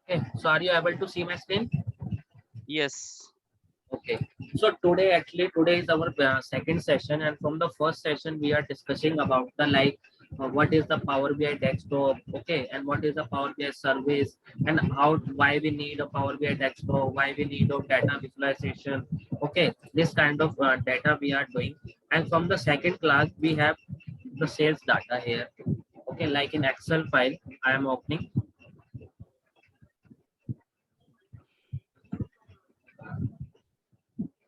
Okay, so are you able to see my screen? Yes. Okay, so today is our second session, and from the first session we are discussing about the what is the Power BI desktop, okay, and what is the Power BI service, and how why we need a Power BI desktop, why we need a data visualization, okay, this kind of data we are doing. And from the second class we have the sales data here, okay, like in Excel file I am opening.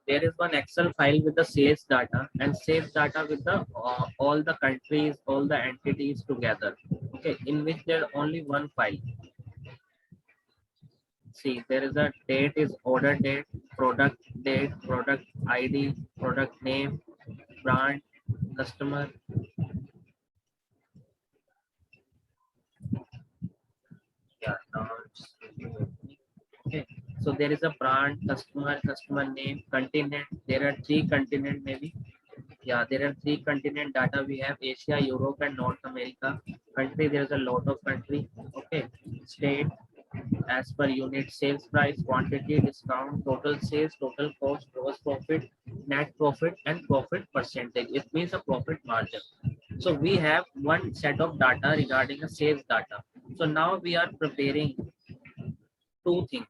There is one Excel file with the sales data and sales data with the all the countries, all the entities together. Okay, in which there only one file. See, there is a date is order date, product ID, product name, brand, customer. Yeah, now okay. So there is a brand, customer name, continent. There are three continent maybe. Yeah, there are three continent data. We have Asia, Europe, and North America. Country, there's a lot of country. Okay. State, as per unit, sales price, quantity, discount, total sales, total cost, gross profit, net profit, and profit percentage. It means a profit margin. So we have one set of data regarding the sales data. So now we are preparing two things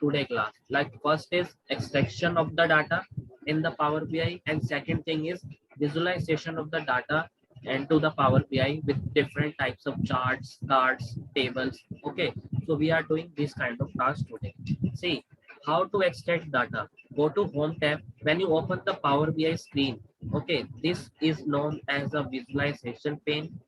today class. Like first is extraction of the data in the Power BI, and second thing is visualization of the data into the Power BI with different types of charts, cards, tables. Okay, so we are doing this kind of task today. See how to extract data. Go to Home tab. When you open the Power BI screen, okay, this is known as a visualization pane.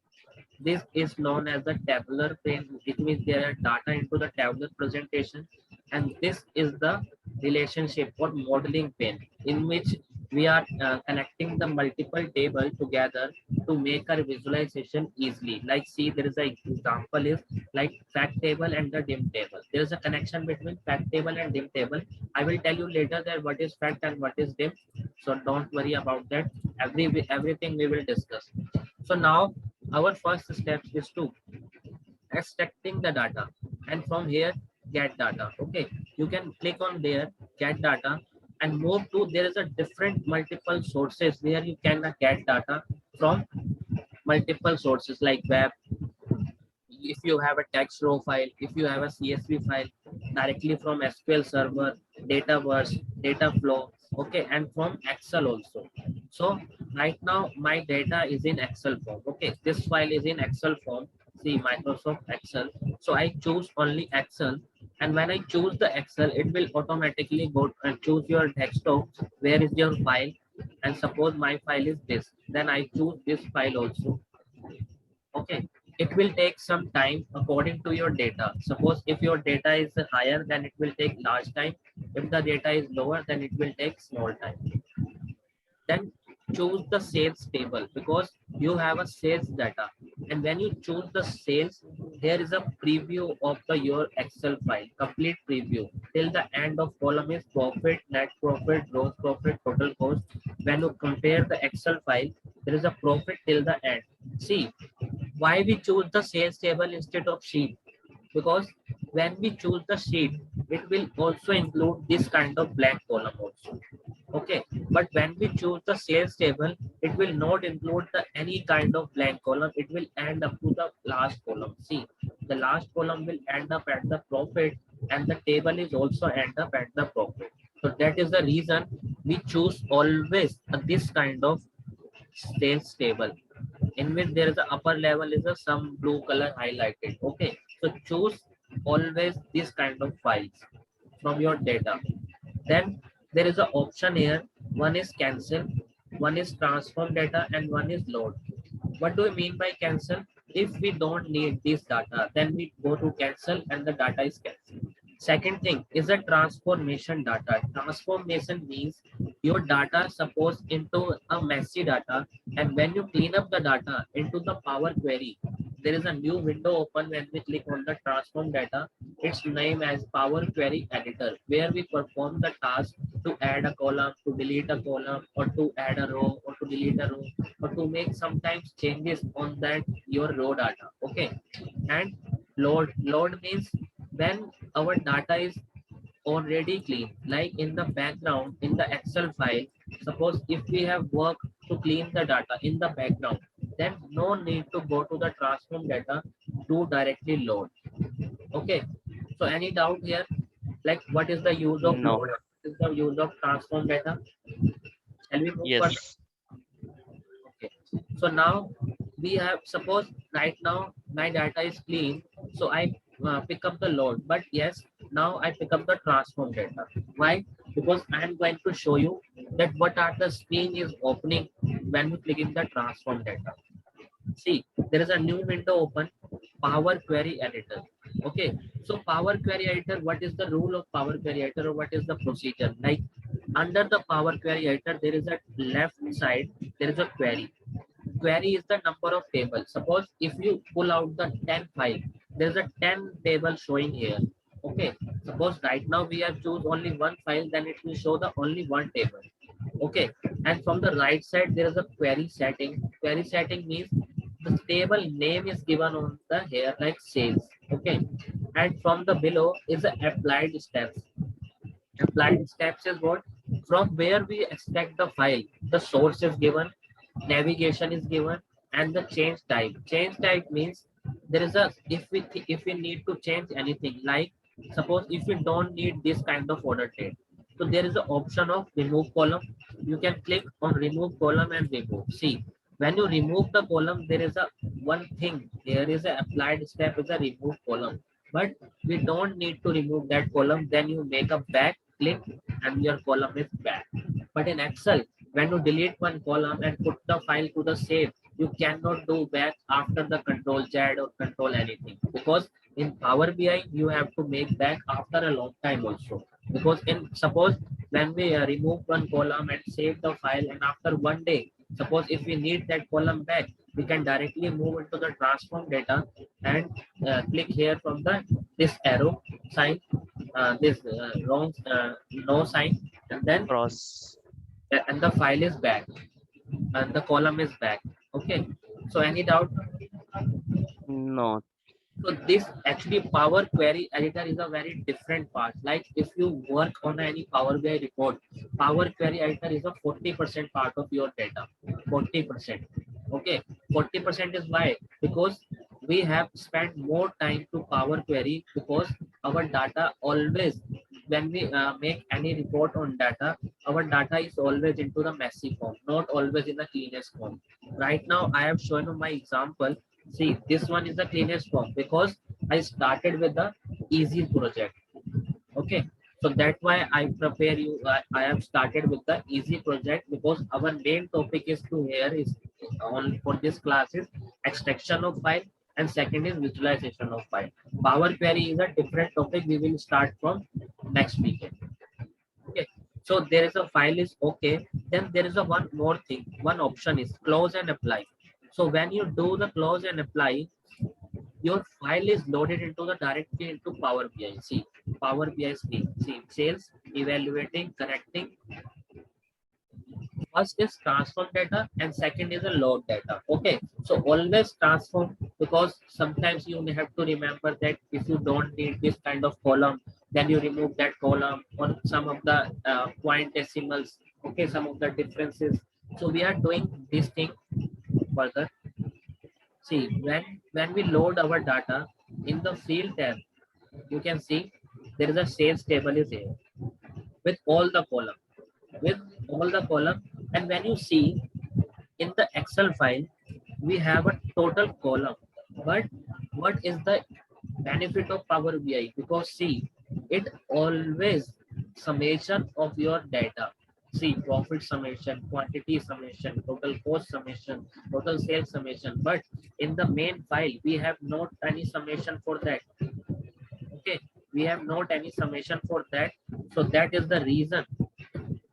This is known as the tabular pane. It means there are data into the tabular presentation, and this is the relationship or modeling pane in which we are connecting the multiple table together to make our visualization easily. Like see, there is an example is like fact table and the dim table. There is a connection between fact table and dim table. I will tell you later that what is fact and what is dim. So don't worry about that. Everything we will discuss. So now our first step is to extracting the data, and from here get data. Okay, you can click on there, get data, and move to there is a different multiple sources where you can get data from multiple sources like web. If you have a text raw file, if you have a CSV file directly from SQL server, Dataverse, data flow, okay, and from Excel also. So right now my data is in Excel form. Okay, this file is in Excel form. See, Microsoft Excel. So I choose only Excel, and when I choose the Excel, it will automatically go and choose your desktop, where is your file, and suppose my file is this, then I choose this file also. Okay, it will take some time according to your data. Suppose if your data is higher, then it will take large time. If the data is lower, then it will take small time. Then choose the sales table because you have a sales data, and when you choose the sales, there is a preview of the your Excel file, complete preview till the end of column is profit, net profit, gross profit, total cost. When you compare the Excel file, there is a profit till the end. See why we choose the sales table instead of sheet, because when we choose the sheet, it will also include this kind of blank column also. Okay, but when we choose the sales table, it will not include the any kind of blank column. It will end up to the last column. See, the last column will end up at the profit, and the table is also end up at the profit. So that is the reason we choose always this kind of sales table, in which there is a upper level is a some blue color highlighted. Okay, so choose always this kind of files from your data. Then there is an option here. One is cancel, one is transform data, and one is load. What do I mean by cancel? If we don't need this data, then we go to cancel and the data is canceled. Second thing is a transformation data. Transformation means your data suppose into a messy data, and when you clean up the data into the Power Query, there is a new window open when we click on the transform data. Its name as Power Query Editor, where we perform the task to add a column, to delete a column, or to add a row, or to delete a row, or to make sometimes changes on that your raw data. Okay, and load means when our data is already clean, like in the background in the Excel file. Suppose if we have work to clean the data in the background, then no need to go to the transform data to directly load. Okay, so any doubt here, like what is the use of No. load, what is the use of transform data? Shall we move further? Yes. Okay, so now we have, suppose right now my data is clean, so I pick up the load. But yes, now I pick up the transform data. Why? Because I am going to show you that what are the screen is opening when we click in the transform data. See, there is a new window open, Power Query Editor. Okay, so Power Query Editor, what is the rule of Power Query Editor, or what is the procedure? Like under the Power Query Editor, there is a left side, there is a query. Query is the number of tables. Suppose if you pull out the 10 file, there's a 10 table showing here. Okay, suppose right now we have choose only one file, then it will show the only one table. Okay, and from the right side there is a query setting. Query setting means the table name is given on the here like sales. Okay, and from the below is the applied steps. Applied steps is what, from where we extract the file, the source is given, navigation is given, and the change type. Change type means there is a, if we need to change anything, like suppose if we don't need this kind of order date, so there is an option of remove column. You can click on remove column and remove. See, when you remove the column, there is a one thing, there is a applied step is a remove column, but we don't need to remove that column. Then you make a back click and your column is back. But in Excel, when you delete one column and put the file to the save, you cannot do back after the control Z or control anything, because in Power BI you have to make back after a long time also. Because in suppose when we remove one column and save the file, and after one day, suppose if we need that column back, we can directly move into the transform data and click here from the this arrow sign, this wrong no sign, and then Cross. and the file is back and the column is back. Okay, so any doubt? No. So this actually Power Query Editor is a very different part. Like if you work on any Power BI report, Power Query Editor is a 40% part of your data. 40%. Okay, 40% is why? Because we have spent more time to Power Query, because our data always, when we make any report on data, our data is always into the messy form, not always in the cleanest form. Right now, I have shown you my example. See, this one is the cleanest form because I started with the easy project. Okay, so that's why I prepare you. I have started with the easy project, because our main topic is to here is on for this class is extraction of file, and second is visualization of file. Power Query is a different topic. We will start from next weekend. Okay, so there is a file is okay. Then there is a one more thing. One option is close and apply. So when you do the close and apply, your file is loaded into the directly into Power BI. See, Power BI screen. See, sales, evaluating, correcting. First is transform data and second is a load data. Okay, so always transform, because sometimes you may have to remember that if you don't need this kind of column, then you remove that column or some of the point decimals. Okay, some of the differences. So we are doing this thing further. See, when we load our data in the field tab, you can see there is a sales table is here with all the column, with all the column. And when you see in the Excel file, we have a total column. But what is the benefit of Power BI? Because see, it always summation of your data. See, profit summation, quantity summation, total cost summation, total sales summation. But in the main file, we have not any summation for that. Okay, we have not any summation for that. So that is the reason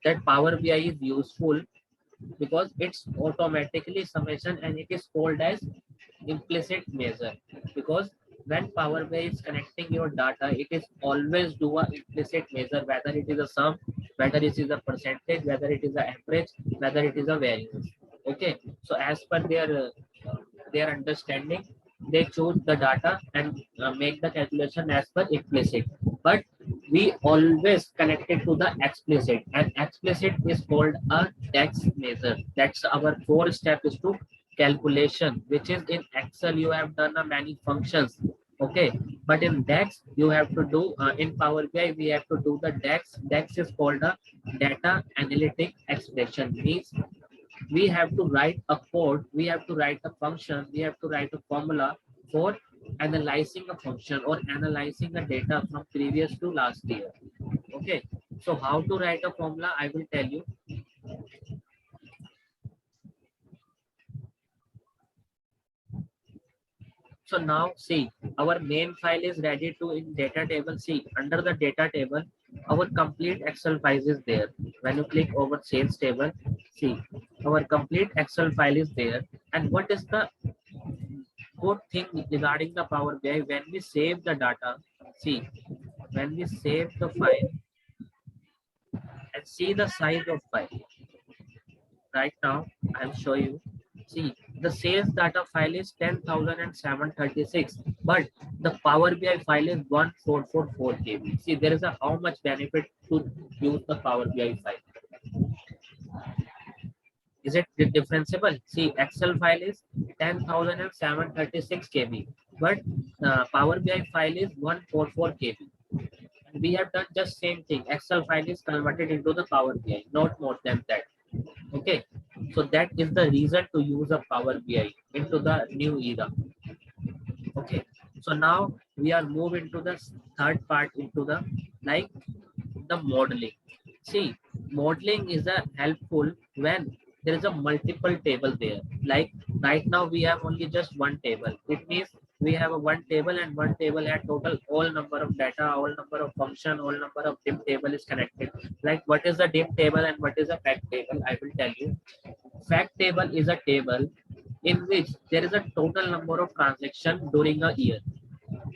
that Power BI is useful, because it's automatically summation and it is called as implicit measure. Because when Power BI is connecting your data, it is always do a implicit measure, whether it is a sum, whether it is a percentage, whether it is a average, whether it is a variance. Okay, so as per their understanding, they choose the data and make the calculation as per implicit. But we always connect it to the explicit, and explicit is called a DEX measure. That's our fourth step is to calculation, which is in Excel you have done many functions. Okay, but in DEX you have to do in Power BI we have to do the DEX. DEX is called a data analytic expression. Means we have to write a code, we have to write a function, we have to write a formula for analyzing a function or analyzing the data from previous to last year. Okay, so how to write a formula I will tell you. So now see, our main file is ready to in data table. See, under the data table, our complete Excel file is there. When you click over sales table, see, our complete Excel file is there. And what is the good thing regarding the Power BI? When we save the data, see, when we save the file and see the size of file. Right now, I'll show you. See, the sales data file is 10,736, but the Power BI file is 1444 KB. See, there is a how much benefit to use the Power BI file. Is it differentiable? See, Excel file is 10,736 KB, but Power BI file is 144 KB. We have done just same thing. Excel file is converted into the Power BI, not more than that. Okay, so that is the reason to use a Power BI into the new era. Okay, so now we are moving to the third part into the like the modeling. See, modeling is a helpful when there is a multiple table there. Like right now we have only just one table. It means we have a one table and one table had total all number of data, all number of function, all number of dim table is connected. Like what is the dim table and what is a fact table? I will tell you. Fact table is a table in which there is a total number of transactions during a year.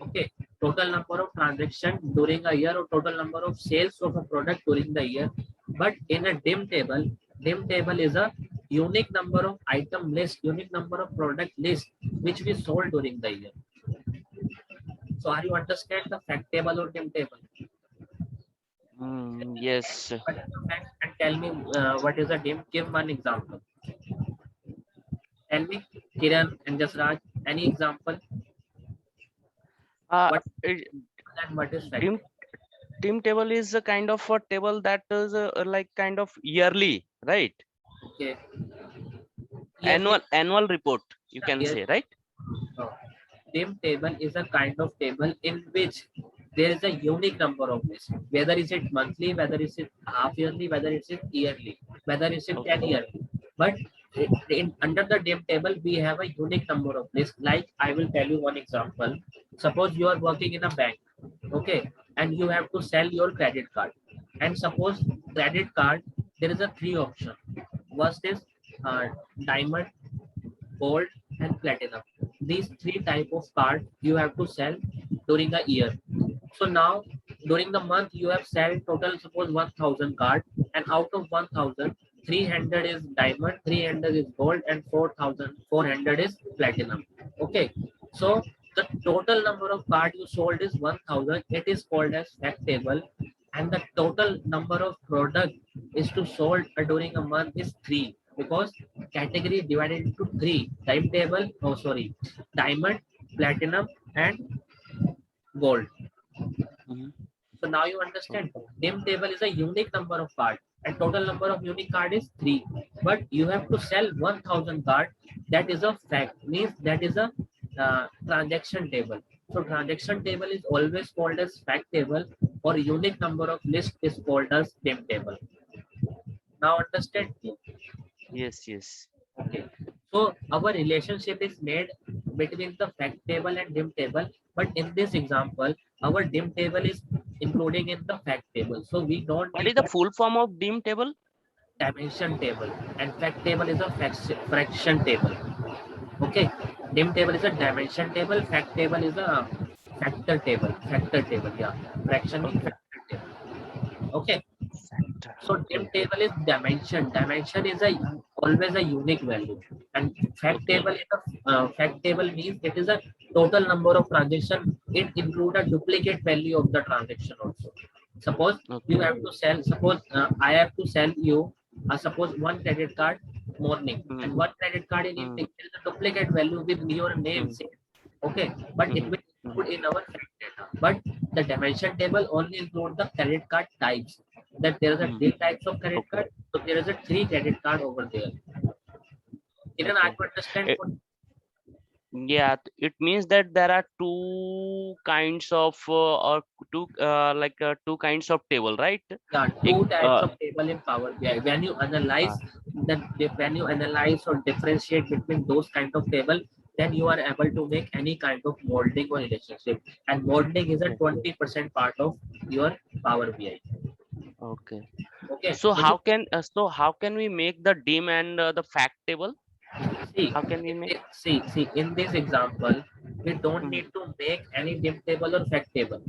Okay, total number of transactions during a year or total number of sales of a product during the year. But in a dim table is a unique number of item list, unique number of product list which we sold during the year. So are you understand the fact table or dim table? Yes. What is the fact? And tell me what is a dim? Give one example. Tell me, Kiran and Jasraj, any example? What and what is fact? Dim table is a kind of a table that is like kind of yearly, right? Okay. Annual report, you can say, right? Dim table is a kind of table in which there is a unique number of lists. Whether is it monthly, whether is it half yearly, whether is it yearly, whether is it 10 yearly. But under the dim table, we have a unique number of lists. Like I will tell you one example. Suppose you are working in a bank, okay, and you have to sell your credit card. And suppose credit card, there is a three option. First is diamond, gold, and platinum. These three type of cards you have to sell during a year. So now during the month you have sold total suppose 1000 cards, and out of 1000, 300 is diamond, 300 is gold, and 4400 is platinum. Okay, so the total number of cards you sold is 1000. It is called as fact table, and the total number of product is to sold during a month is 3, because category divided into 3: diamond, platinum, and gold. So now you understand, dim table is a unique number of cards and total number of unique card is 3, but you have to sell 1000 card. That is a fact, means that is a transaction table. So transaction table is always called as fact table, or unique number of list is called as dim table. Now understand? Yes. Okay. So our relationship is made between the fact table and dim table, but in this example, our dim table is including in the fact table. So we don't What need is the full form of dim table? dimension table, and fact table is a fraction table. Okay. Dim table is a dimension table, fact table is a factor table. Yeah. Fraction means factor table. Okay. So dim table is dimension. Dimension is always a unique value, and fact table is a fact table means it is a total number of transaction, it include a duplicate value of the transaction also. Suppose you Okay. have to sell, suppose I have to sell you, suppose one credit card morning and Mm, one credit card in mm, evening. There is a duplicate value with your name mm, same. Okay, but it mm, will mm. include in our fact data. But the dimension table only include the credit card types. That there is a Mm. three types of credit Okay. card. So there is a three credit card over there. Didn't I Okay. understand? It, yeah, it means that there are two kinds of or two two kinds of table, right? Yeah, Ek, two types of table in Power BI. When you analyze uh, when you analyze or differentiate between those kind of table, then you are able to make any kind of modeling or relationship. And modeling is a okay. 20% part of your Power BI. Okay. Okay, So so you how can we make the dim and the fact table? see, How can we make? in this example, we don't Mm, need to make any div table or fact table.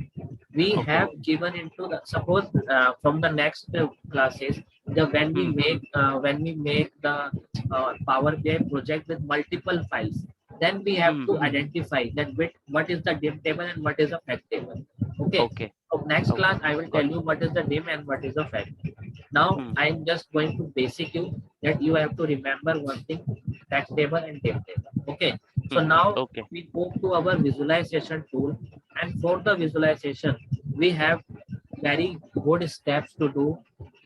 We okay. have given into the suppose from the next classes, the Hmm. when we make the Power BI project with multiple files, then we have Hmm. to identify that what is the div table and what is a fact table. Okay. Okay. So next Okay. class I will tell Got. you what is the div and what is the fact. Now Hmm. I'm just going to basic you that you have to remember one thing, fact table and div table. Okay. So Hmm. now Okay. we go to our visualization tool, and for the visualization we have very good steps to do.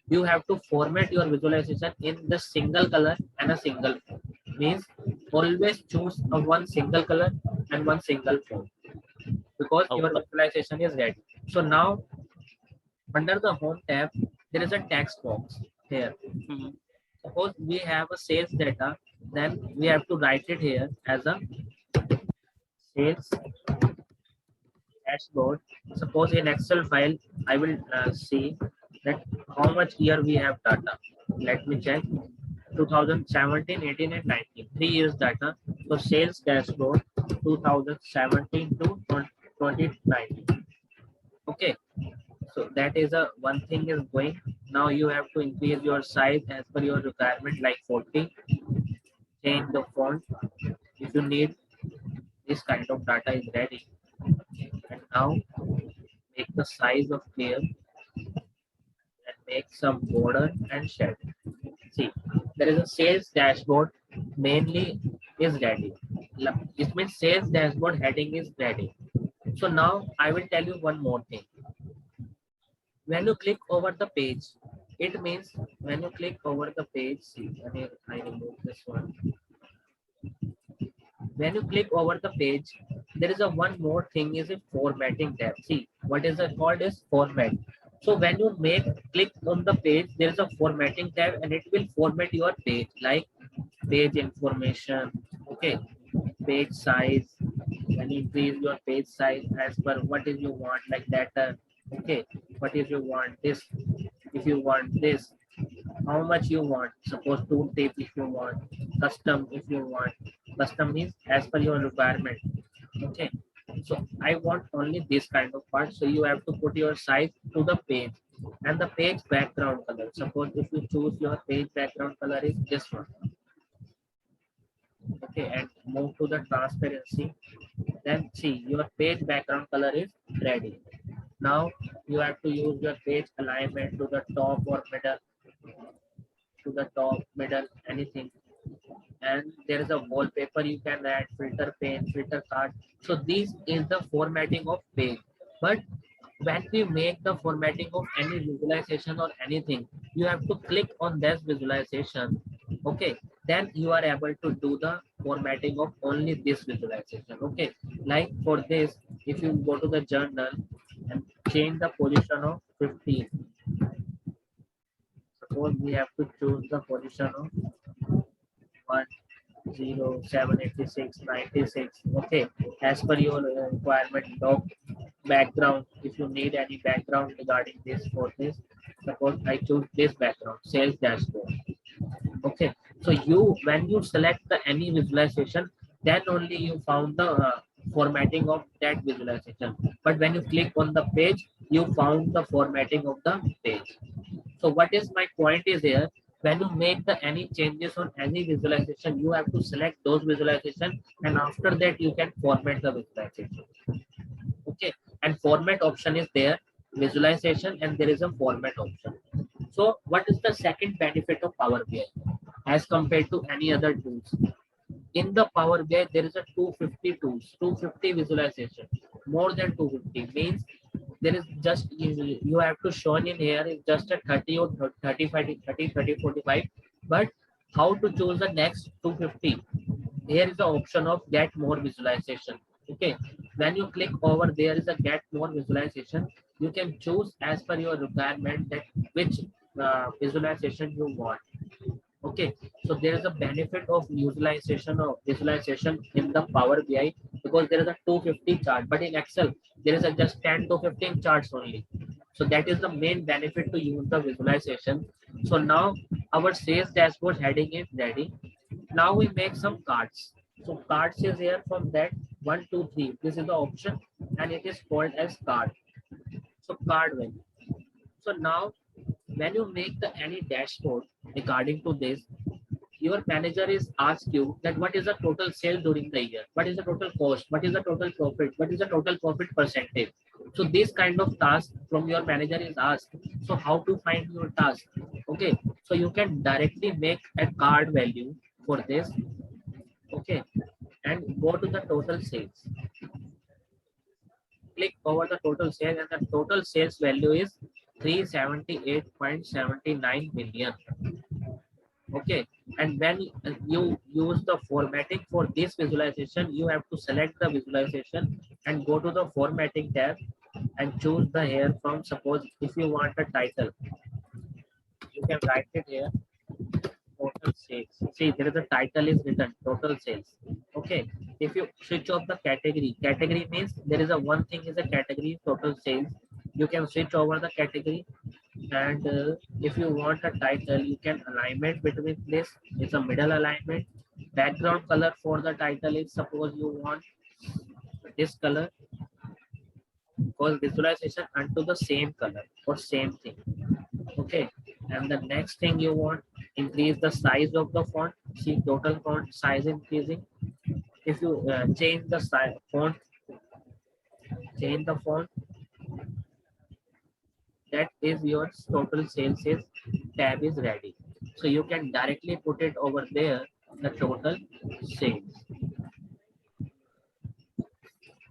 You have to format your visualization in the single color and a single font. Means always choose a one single color and one single font because your Okay. visualization is ready. So now under the home tab, there is a text box here. Hmm. Suppose we have a sales data, then we have to write it here as a sales dashboard. Suppose in Excel file, I will see that how much year we have data. Let me check. 2017, 18, and 19. 3 years data. So sales dashboard 2017 to 2019. Okay. So that is a one thing is going. Now you have to increase your size as per your requirement, like 40. Change the font if you need. This kind of data is ready. And now make the size of clear and make some border and shadow. See, there is a sales dashboard mainly is ready. It means sales dashboard heading is ready. So now I will tell you one more thing. When you click over the page, it means when you click over the page, see, I remove this one. When you click over the page, there is a one more thing is a formatting tab. See, what is it called is format. So when you make click on the page, there is a formatting tab and it will format your page like page information, okay, page size, and increase your page size as per what is you want, like that. Okay, what is you want this, if you want this, how much you want, suppose two tape if you want, custom if you want. Custom means as per your requirement. Okay, so I want only this kind of part, so you have to put your size to the page and the page background color. Suppose if you choose your page background color is this one. Okay, and move to the transparency, then see your page background color is ready. Now you have to use your page alignment to the top or middle, to the top, middle, anything. And there is a wallpaper you can add, filter pane, filter card. So this is the formatting of page. But when we make the formatting of any visualization or anything, you have to click on this visualization. Okay, then you are able to do the formatting of only this visualization. Okay, like for this, if you go to the journal and change the position of 15, suppose we have to choose the position of 1078696. Okay, as per your requirement, dog background, if you need any background regarding this, for this, suppose I choose this background, sales dashboard. Okay, so you when you select the any visualization, then only you found the formatting of that visualization. But when you click on the page, you found the formatting of the page. So what is my point is here, when you make the any changes on any visualization, you have to select those visualization, and after that you can format the visualization. Okay, and format option is there, visualization, and there is a format option. So what is the second benefit of Power BI as compared to any other tools? In the Power BI, there is a 250 tools, 250 visualization, more than 250 means there is just you have to show in here is just a 30 or 35, 30, 30, 45. But how to choose the next 250? Here is the option of get more visualization. Okay, when you click over there is a get more visualization. You can choose as per your requirement that which visualization you want. Okay, so there is a benefit of visualization in the Power BI because there is a 250 chart, but in Excel there is a just 10 to 15 charts only. So that is the main benefit to use the visualization. So now our sales dashboard heading is ready. Now we make some cards. So cards is here from that 1, 2, 3. This is the option and it is called as card. So card value. So now when you make the any dashboard regarding to this, your manager is asked you that what is the total sale during the year, what is the total cost, what is the total profit, what is the total profit percentage. So this kind of task from your manager is asked. So how to find your task? Okay, so you can directly make a card value for this. Okay, and go to the total sales, click over the total sales, and the total sales value is 378.79 million. Okay, and when you use the formatting for this visualization, you have to select the visualization and go to the formatting tab and choose the here from, suppose if you want a title, you can write it here, total sales. See, there is a title is written total sales. Okay, if you switch off the category means there is a one thing is a category total sales. You can switch over the category, and if you want a title, you can alignment between this. It's a middle alignment. Background color for the title is, suppose you want this color, cause visualization unto the same color or same thing. Okay, and the next thing you want, increase the size of the font. See, total font size increasing. If you change the size font, change the font, that is your total sales is tab is ready. So you can directly put it over there, the total sales,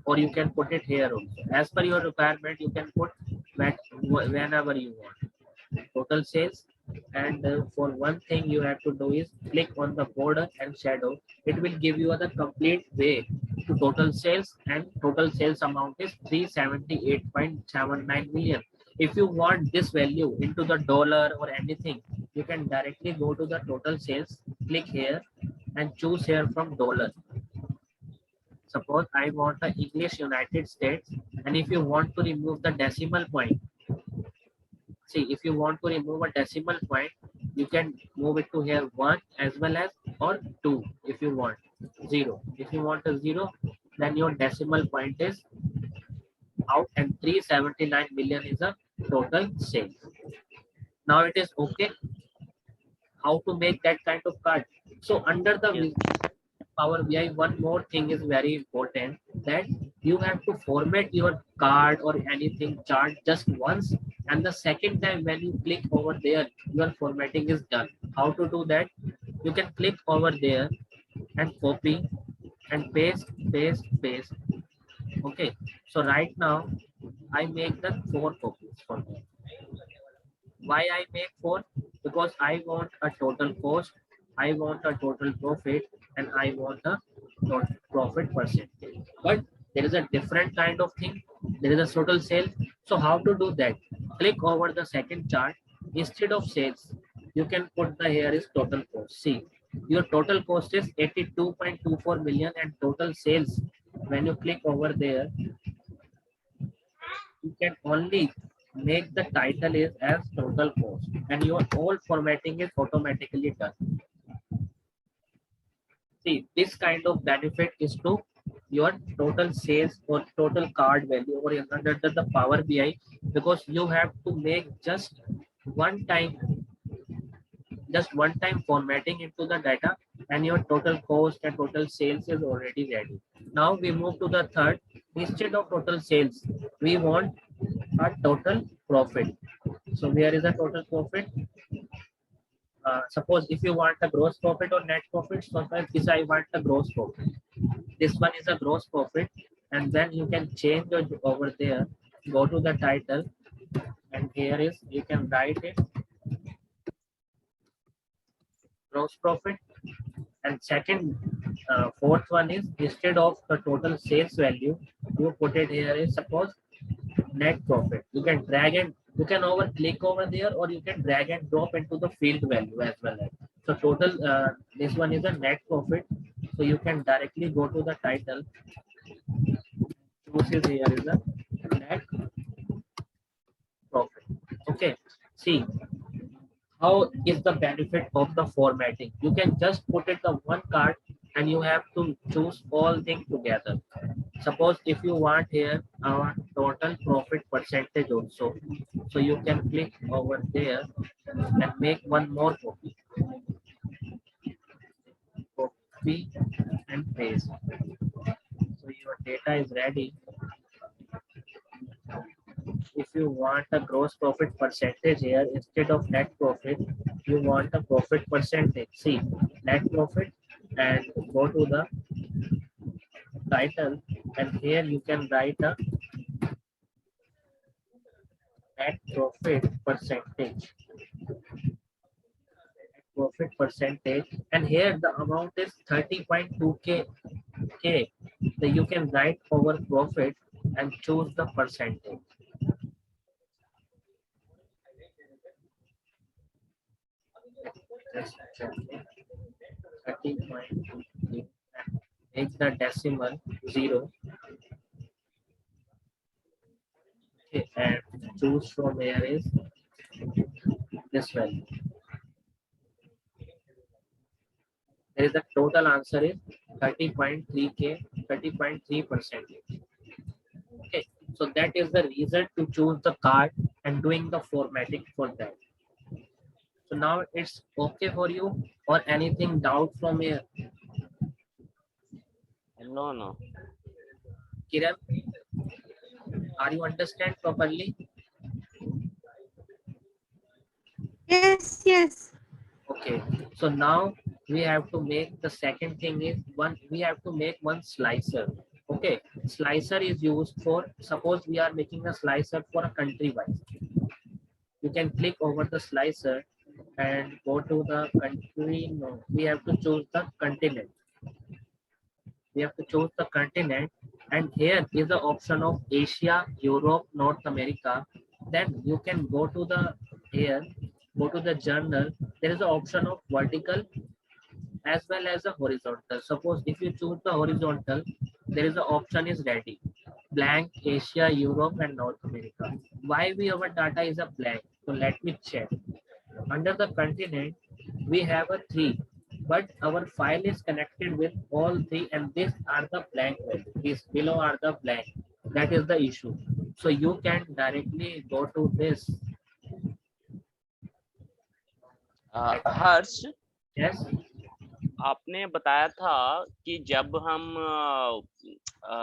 or you can put it here also. As per your requirement, you can put whenever you want total sales. And for one thing you have to do is click on the border and shadow. It will give you the complete way to total sales, and total sales amount is 378.79 million. If you want this value into the dollar or anything, you can directly go to the total sales, click here and choose here from dollar. Suppose I want the English United States, and if you want to remove the decimal point, see, if you want to remove a decimal point, you can move it to here 1 as well as, or 2 if you want, 0. If you want a 0, then your decimal point is out, and 379 million is a total sale. Now it is okay. How to make that kind of card? So under the Yes. Power BI, one more thing is very important, that you have to format your card or anything chart just once, and the second time when you click over there, your formatting is done. How to do that? You can click over there and copy and paste, paste, paste. Okay. So right now I make the 4 copies for me. Why I make 4? Because I want a total cost, I want a total profit, and I want a total profit percentage. But there is a different kind of thing. There is a total sale. So how to do that? Click over the second chart. Instead of sales, you can put the here is total cost. See, your total cost is 82.24 million, and total sales, when you click over there, you can only make the title is as total cost, and your whole formatting is automatically done. See, this kind of benefit is to your total sales or total card value or under the Power BI, because you have to make just one time just one time formatting into the data, and your total cost and total sales is already ready. Now we move to the third. Instead of total sales, we want a total profit. So where is the total profit? Suppose if you want a gross profit or net profit, so if I want the gross profit, this one is a gross profit, and then you can change it over there, go to the title, and here is you can write it gross profit. And second, fourth one is instead of the total sales value, you put it here is suppose net profit. You can drag and you can over click over there, or you can drag and drop into the field value as well as. So total, this one is a net profit. So you can directly go to the title. Choose is here is a net profit. Okay. See how is the benefit of the formatting. You can just put it the one card, and you have to choose all things together. Suppose if you want here our total profit percentage also, so you can click over there and make one more copy and paste. So your data is ready. If you want a gross profit percentage here, instead of net profit, you want a profit percentage. See, net profit, and go to the title, and here you can write a net profit percentage. Profit percentage, and here the amount is 30.2k. So you can write over profit and choose the percentage. Just check it. 30.2k, and make the decimal 0. Okay, and choose from here is this value. There is a total answer is 30.3k, 30.3%. Okay, so that is the reason to choose the card and doing the formatting for that. So now it's okay for you, or anything doubt from here? No. Kiran, are you understand properly? Yes. Okay, so now we have to make the second thing is we have to make one slicer. Okay, slicer is used for, suppose we are making a slicer for a country wise. You can click over the slicer and go to the country. No, we have to choose the continent. We have to choose the continent, and here is the option of Asia, Europe, North America. Then you can go to the here, go to the journal. There is an option of vertical as well as a horizontal. Suppose if you choose the horizontal, there is an option is ready. Blank, Asia, Europe, and North America. Why our data is a blank? So let me check. Under the continent, we have a 3, but our file is connected with all 3, and these are the blank values. These below are the blank. That is the issue. So you can directly go to this. Harsh, Yes. आपने बताया था कि जब हम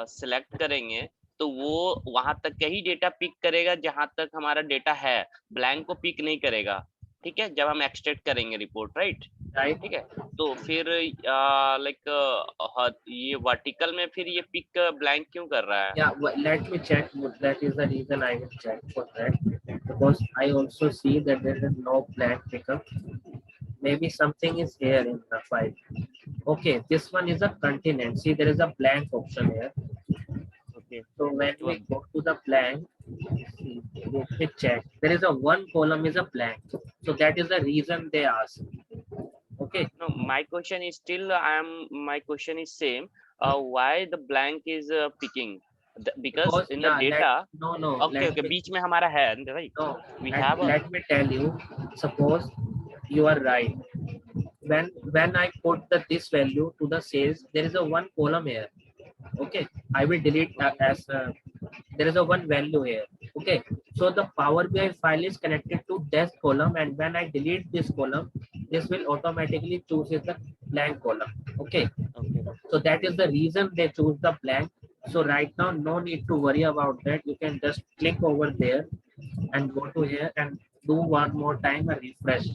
select करेंगे तो वो वहां तक का ही डेटा पिक करेगा जहां तक हमारा डेटा है, ब्लैंक को पिक नहीं करेगा, ठीक है, जब हम एक्सट्रैक्ट करेंगे रिपोर्ट, राइट? ठीक है, तो फिर लाइक ये वर्टिकल में फिर ये पिक ब्लैंक क्यों कर रहा है? Yeah, well, let me check. That is the reason I will check for that, because I also see that there is no blank pickup. Maybe something is here in the file. Okay, this one is a continent. See, there is a blank option here. Okay. So when we go to the blank, see, let me check. There is a one column is a blank. So that is the reason they ask. Okay. No, my question is still my question is same. Why the blank is picking? Because in the data. No. Okay. बीच में हमारा है, right? No. We have. Let me tell you. Suppose you are right. When I put this value to the sales, there is a one column here. Okay, I will delete as there is a one value here. Okay, so the Power BI file is connected to this column, and when I delete this column, this will automatically choose the blank column. Okay. Okay. So that is the reason they choose the blank. So right now, no need to worry about that. You can just click over there and go to here and do one more time a refresh.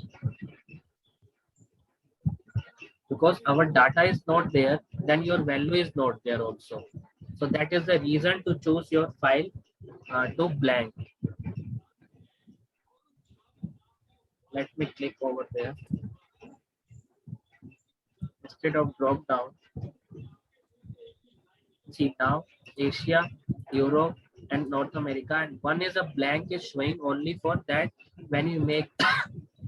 Because our data is not there, then your value is not there also. So that is the reason to choose your file to blank. Let me click over there. Instead of drop down, see now Asia, Europe, and North America, and one is a blank is showing only for that when you make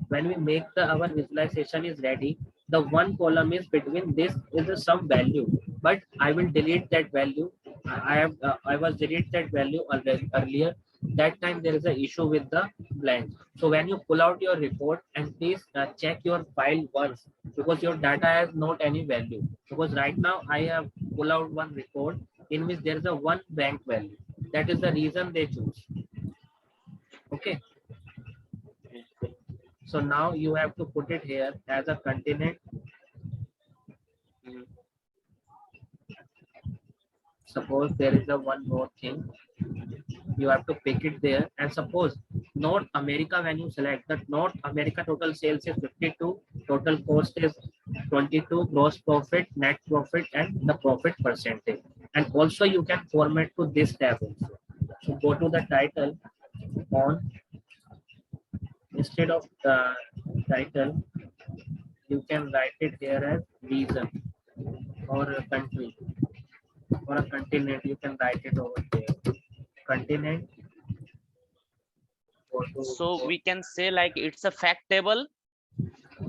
when we make the our visualization is ready, the one column is between this is some value, but I will delete that value. I was delete that value already earlier. That time there is an issue with the blank. So when you pull out your report, and please check your file once, because your data has not any value. Because right now I have pull out one report in which there is a one blank value. That is the reason they choose. Okay. So now you have to put it here as a continent. Suppose there is a one more thing. You have to pick it there. And suppose North America, when you select that North America, total sales is 52, total cost is 22, gross profit, net profit, and the profit percentage. And also you can format to this tab also. So go to the title on, instead of the title, you can write it here as region or a country or a continent. You can write it over there. Continent. So we can say like it's a fact table.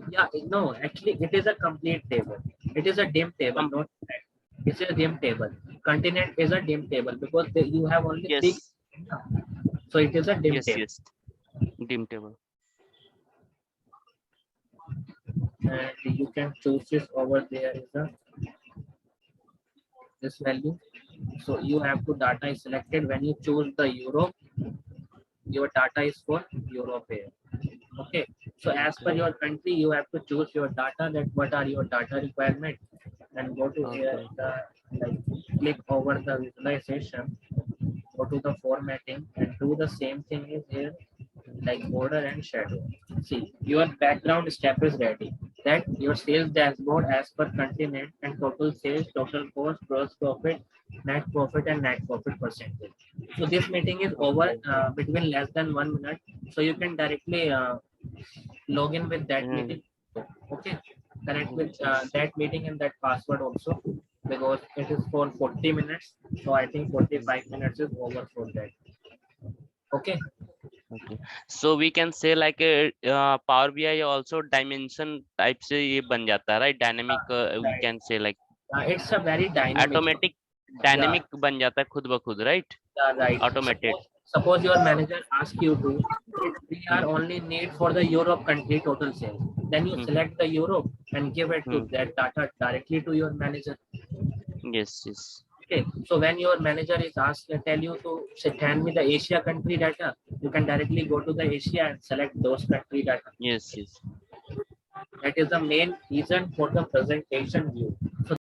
Yeah, no, actually it is a complete table. It is a dim table, not fact. It's a dim table. Continent is a dim table because you have only Yes. three. So it is a dim Yes, table. yes. Dim table. And you can choose this over there is a this value. So you have to data is selected. When you choose the Europe, your data is for Europe here. Okay. So as per your country, you have to choose your data, that what are your data requirement, and go to here, like click over the visualization, go to the formatting and do the same thing is here, like border and shadow. See, your background step is ready. That your sales dashboard as per continent and total sales, total cost, gross profit, net profit, and net profit percentage. So this meeting is over between less than 1 minute. So you can directly log in with that meeting. Okay, connect with that meeting and that password also, because it is for 40 minutes. So I think 45 minutes is over for that. Okay. Okay. So we can say like Power BI also dimension type से ये बन जाता है, right? Dynamic we can say like it's a very dynamic. automatic dynamic बन जाता है खुद ब खुद, right? Yeah, right. Automated. Suppose your manager asks you to, we are only need for the Europe country total sales. Then you select the Europe and give it to that data directly to your manager. Yes, yes. Okay. So when your manager is asked, tell you to say, hand me the Asia country data, you can directly go to the Asia and select those country data. Yes, yes. That is the main reason for the presentation view.